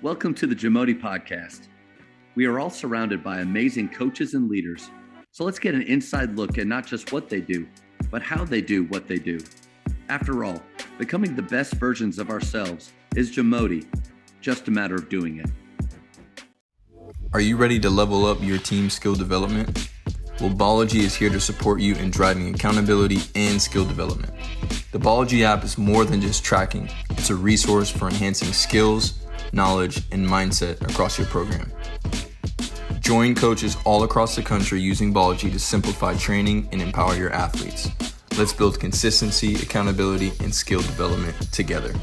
Welcome to the JAMODI podcast. We are all surrounded by amazing coaches and leaders. So let's get an inside look at not just what they do, but how they do what they do. After all, becoming the best versions of ourselves is JAMODI, just a matter of doing it. Are you ready to level up your team skill development? Well, Ballology is here to support you in driving accountability and skill development. The Ballology app is more than just tracking. It's a resource for enhancing skills, knowledge, and mindset across your program. Join coaches all across the country using Ballology to simplify training and empower your athletes. Let's build consistency, accountability, and skill development together.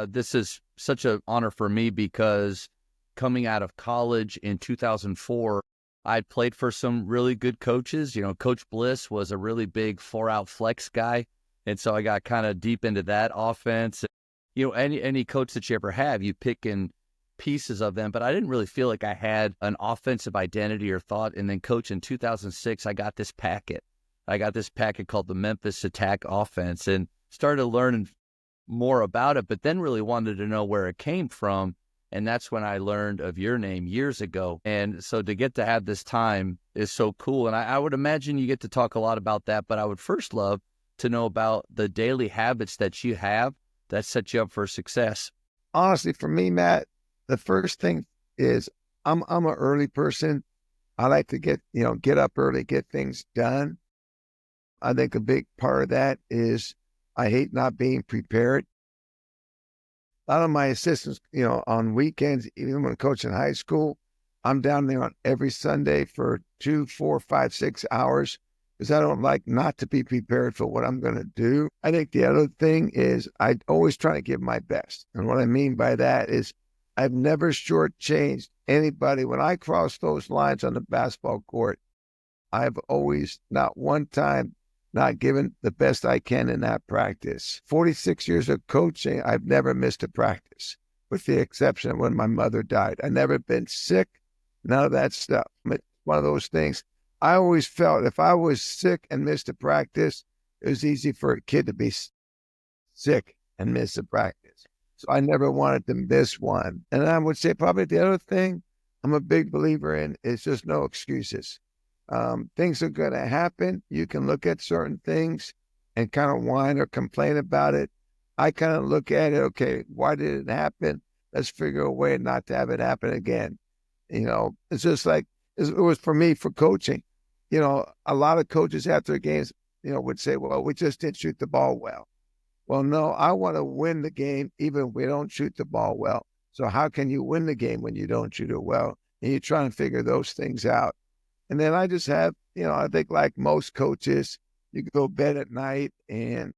This is such an honor for me because coming out of college in 2004, I played for some really good coaches. Coach Bliss was a really big 4-out flex guy. And so I got kind of deep into that offense. Any coach that you ever have, you pick in pieces of them, but I didn't really feel like I had an offensive identity or thought. And then coach, in 2006, I got this packet. Called the Memphis Attack Offense and started learning more about it, but then really wanted to know where it came from. And that's when I learned of your name years ago. And so to get to have this time is so cool. And I would imagine you get to talk a lot about that, but I would first love to know about the daily habits that you have that set you up for success. Honestly, for me, Matt, the first thing is I'm an early person. I like to get up early, get things done. I think a big part of that is I hate not being prepared. A lot of my assistants, on weekends, even when coaching high school, I'm down there on every Sunday for 2, 4, 5, 6 hours because I don't like not to be prepared for what I'm going to do. I think the other thing is I always try to give my best. And what I mean by that is I've never shortchanged anybody. When I cross those lines on the basketball court, I've always, not one time, not given the best I can in that practice. 46 years of coaching, I've never missed a practice, with the exception of when my mother died. I've never been sick, none of that stuff. It's one of those things. I always felt if I was sick and missed a practice, it was easy for a kid to be sick and miss a practice. So I never wanted to miss one. And I would say probably the other thing I'm a big believer in is just no excuses. Things are going to happen. You can look at certain things and kind of whine or complain about it. I kind of look at it, okay, why did it happen? Let's figure a way not to have it happen again. It's just like it was for me for coaching. A lot of coaches after games, would say, well, we just didn't shoot the ball well. Well, no, I want to win the game even if we don't shoot the ball well. So how can you win the game when you don't shoot it well? And you try and figure those things out. And then I just have, I think like most coaches, you go to bed at night and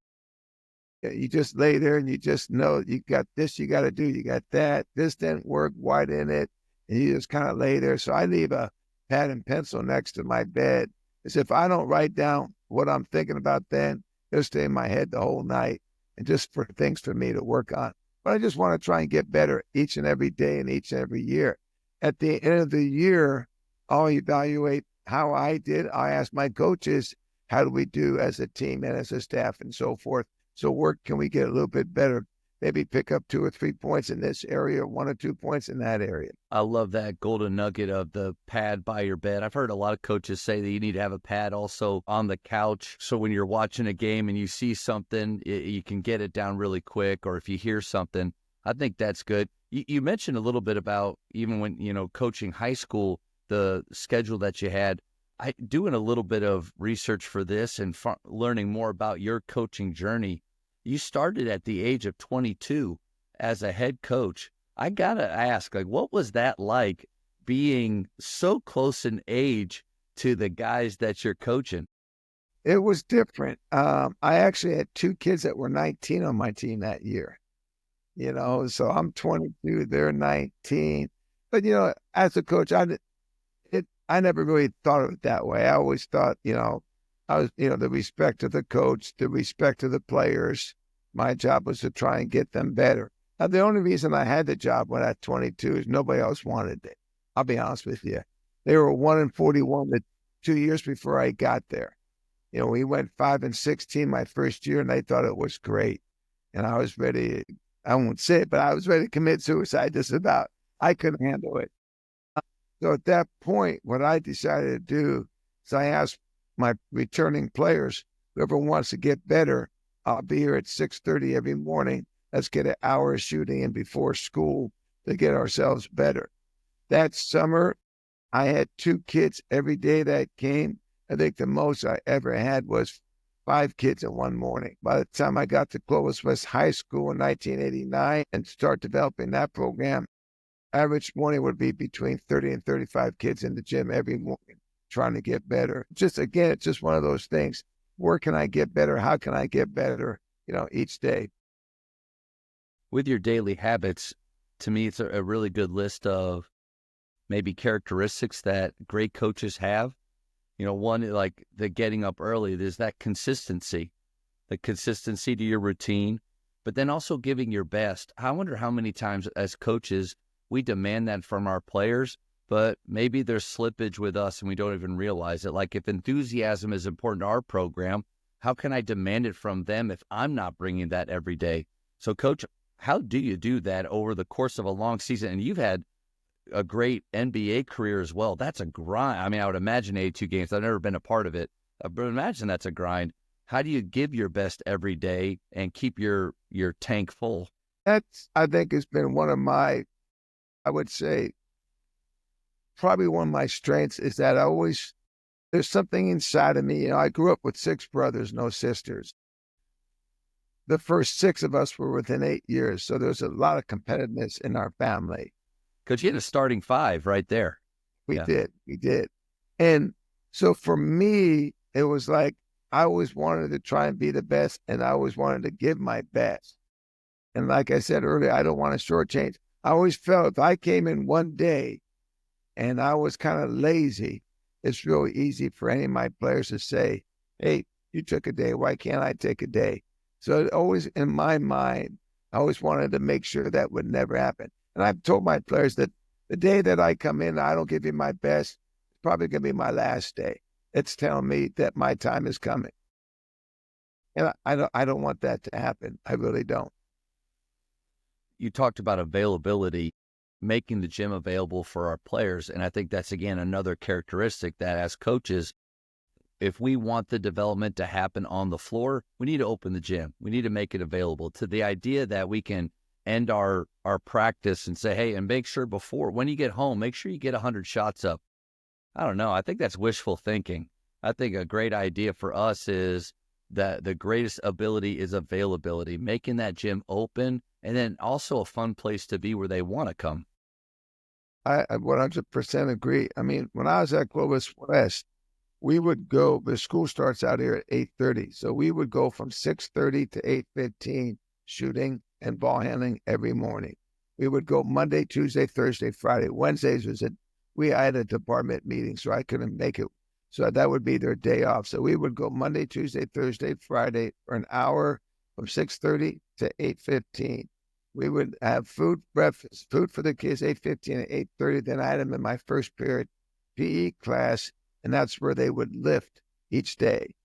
you just lay there and you just know you got this, you got to do, you got that. This didn't work, why didn't it? And you just kind of lay there. So I leave a pad and pencil next to my bed. As if I don't write down what I'm thinking about then, it'll stay in my head the whole night and just for things for me to work on. But I just want to try and get better each and every day and each and every year. At the end of the year, I'll evaluate how I did. I ask my coaches, how do we do as a team and as a staff and so forth? So where can we get a little bit better? Maybe pick up 2 or 3 points in this area, 1 or 2 points in that area. I love that golden nugget of the pad by your bed. I've heard a lot of coaches say that you need to have a pad also on the couch. So when you're watching a game and you see something, you can get it down really quick. Or if you hear something, I think that's good. You mentioned a little bit about even when, coaching high school, the schedule that you had. Doing a little bit of research for this and learning more about your coaching journey. You started at the age of 22 as a head coach. I got to ask, what was that like being so close in age to the guys that you're coaching? It was different. I actually had 2 kids that were 19 on my team that year. So I'm 22, they're 19. But, as a coach, I never really thought of it that way. I always thought, I was, the respect to the coach, the respect to the players. My job was to try and get them better. Now, the only reason I had the job when I was 22 is nobody else wanted it. I'll be honest with you. They were 1-41 the 2 years before I got there. We went 5-16 my first year, and they thought it was great. And I was ready I won't say it, but I was ready to commit suicide just about. I couldn't handle it. So at that point, what I decided to do is I asked my returning players, whoever wants to get better, I'll be here at 6:30 every morning. Let's get an hour of shooting in before school to get ourselves better. That summer, I had 2 kids every day that came. I think the most I ever had was 5 kids in one morning. By the time I got to Clovis West High School in 1989 and start developing that program, average morning would be between 30 and 35 kids in the gym every morning trying to get better. Just again, it's just one of those things. Where can I get better? How can I get better, each day? With your daily habits, to me, it's a really good list of maybe characteristics that great coaches have. One, like the getting up early, there's that consistency to your routine, but then also giving your best. I wonder how many times as coaches we demand that from our players, but maybe there's slippage with us and we don't even realize it. Like if enthusiasm is important to our program, how can I demand it from them if I'm not bringing that every day? So Coach, how do you do that over the course of a long season? And you've had a great NBA career as well. That's a grind. I mean, I would imagine 82 games. I've never been a part of it, but imagine that's a grind. How do you give your best every day and keep your tank full? That's, I think, has been one of my, I would say, probably one of my strengths is that there's something inside of me. I grew up with 6 brothers, no sisters. The first 6 of us were within 8 years. So there's a lot of competitiveness in our family. Because you had a starting 5 right there. We did. And so for me, it was like, I always wanted to try and be the best, and I always wanted to give my best. And like I said earlier, I don't want to shortchange. I always felt if I came in one day and I was kind of lazy, it's really easy for any of my players to say, hey, you took a day. Why can't I take a day? So it always, in my mind, I always wanted to make sure that would never happen. And I've told my players that the day that I come in, I don't give you my best, it's probably going to be my last day. It's telling me that my time is coming. And I don't want that to happen. I really don't. You talked about availability, making the gym available for our players. And I think that's, again, another characteristic that as coaches, if we want the development to happen on the floor, we need to open the gym. We need to make it available. To the idea that we can end our practice and say, hey, and make sure when you get home, make sure you get 100 shots up. I don't know. I think that's wishful thinking. I think a great idea for us is that the greatest ability is availability, making that gym open, and then also a fun place to be where they want to come. I 100% agree. I mean, when I was at Clovis West, we would go, the school starts out here at 8:30. So we would go from 6:30 to 8:15 shooting and ball handling every morning. We would go Monday, Tuesday, Thursday, Friday. Wednesdays I had a department meeting, so I couldn't make it. So that would be their day off. So we would go Monday, Tuesday, Thursday, Friday for an hour from 6:30 to 8:15. We would have food for the kids, 8:15 and 8:30. Then I had them in my first period PE class, and that's where they would lift each day.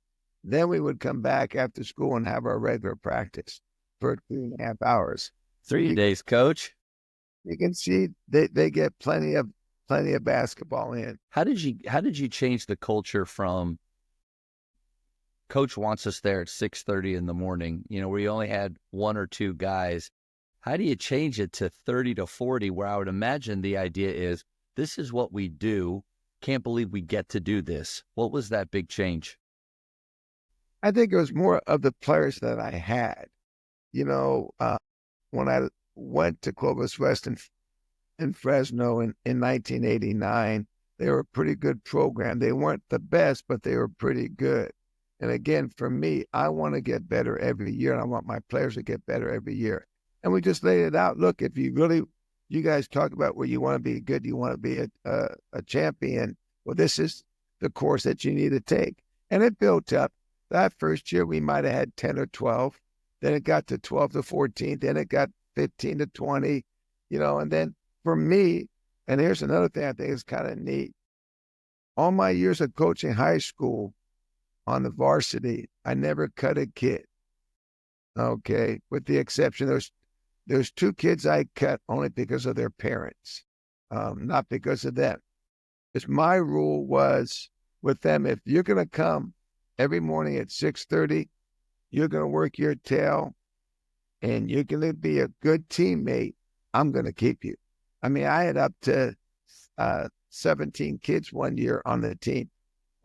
Then we would come back after school and have our regular practice for 2.5 hours. 3 days, Coach. You can see they get plenty of basketball in. How did you change the culture from Coach wants us there at 6:30 in the morning, where you only had 1 or 2 guys? How do you change it to 30 to 40, where I would imagine the idea is, this is what we do. Can't believe we get to do this. What was that big change? I think it was more of the players that I had. When I went to Clovis West in Fresno in 1989, they were a pretty good program. They weren't the best, but they were pretty good. And again, for me, I want to get better every year, and I want my players to get better every year. And we just laid it out. Look, if you guys talk about where you want to be good, you want to be a champion, well, this is the course that you need to take. And it built up. That first year, we might have had 10 or 12. Then it got to 12 to 14. Then it got 15 to 20, and then for me, and here's another thing I think is kind of neat. All my years of coaching high school on the varsity, I never cut a kid. Okay. With the exception, There's 2 kids I cut only because of their parents, not because of them. Because my rule was with them, if you're going to come every morning at 6:30, you're going to work your tail and you're going to be a good teammate, I'm going to keep you. I mean, I had up to 17 kids one year on the team.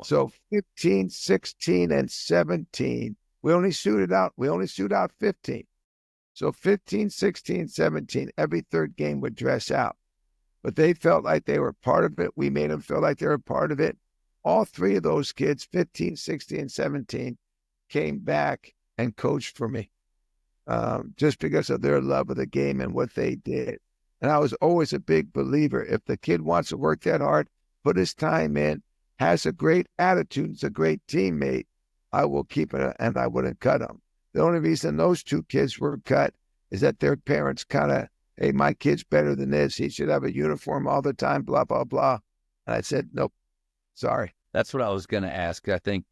So 15, 16, and 17, we only suited out 15. So 15, 16, 17, every third game would dress out. But they felt like they were part of it. We made them feel like they were part of it. All 3 of those kids, 15, 16, and 17, came back and coached for me just because of their love of the game and what they did. And I was always a big believer. If the kid wants to work that hard, put his time in, has a great attitude, is a great teammate, I will keep it and I wouldn't cut him. The only reason those 2 kids were cut is that their parents kind of, hey, my kid's better than this. He should have a uniform all the time, blah, blah, blah. And I said, nope, sorry. That's what I was going to ask. I think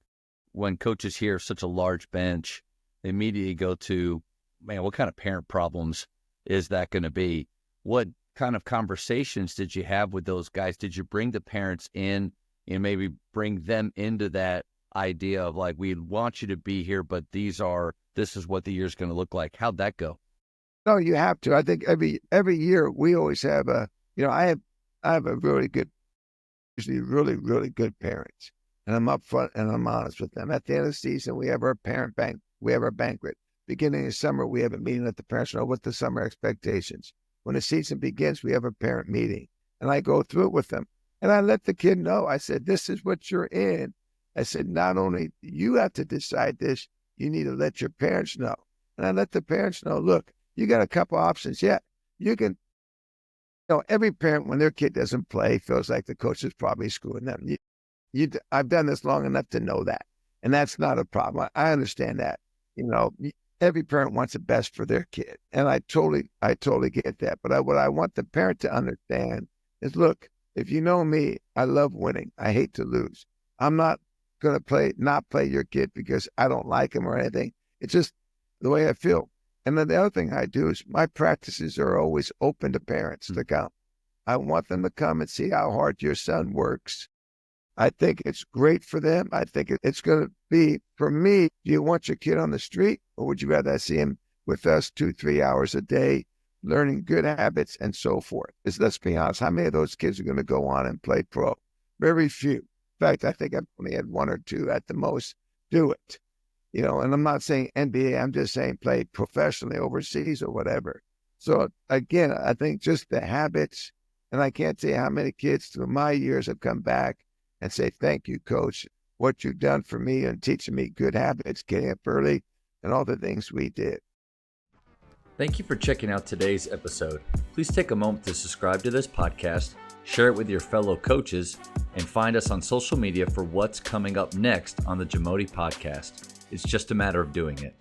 when coaches hear such a large bench, they immediately go to, man, what kind of parent problems is that going to be? What kind of conversations did you have with those guys? Did you bring the parents in and maybe bring them into that idea of like, we want you to be here, but this is what the year's going to look like? How'd that go? No, you have to. I think every year we always have I have a really good, usually really, really good parents. And I'm upfront and I'm honest with them. At the end of the season, we have our banquet. Beginning of summer, we have a meeting at the parents know what the summer expectations. When the season begins, we have a parent meeting. And I go through it with them. And I let the kid know. I said, this is what you're in. I said, not only you have to decide this, you need to let your parents know. And I let the parents know, look, you got a couple options. Yeah, you can, every parent, when their kid doesn't play, feels like the coach is probably screwing them. I've done this long enough to know that. And that's not a problem. I understand that. Every parent wants the best for their kid. And I totally get that. But what I want the parent to understand is, look, if you know me, I love winning. I hate to lose. I'm not going to not play your kid because I don't like him or anything. It's just the way I feel. And then the other thing I do is my practices are always open to parents to come. I want them to come and see how hard your son works. I think it's great for them. I think it's going to be, for me, do you want your kid on the street or would you rather see him with us 2-3 hours a day, learning good habits and so forth? Because let's be honest, how many of those kids are going to go on and play pro? Very few. In fact, I think I've only had 1 or 2 at the most do it. And I'm not saying NBA, I'm just saying play professionally overseas or whatever. So again, I think just the habits, and I can't say how many kids through my years have come back and say, thank you, coach, what you've done for me and teaching me good habits, getting up early, and all the things we did. Thank you for checking out today's episode. Please take a moment to subscribe to this podcast, share it with your fellow coaches, and find us on social media for what's coming up next on the JAMODI podcast. It's just a matter of doing it.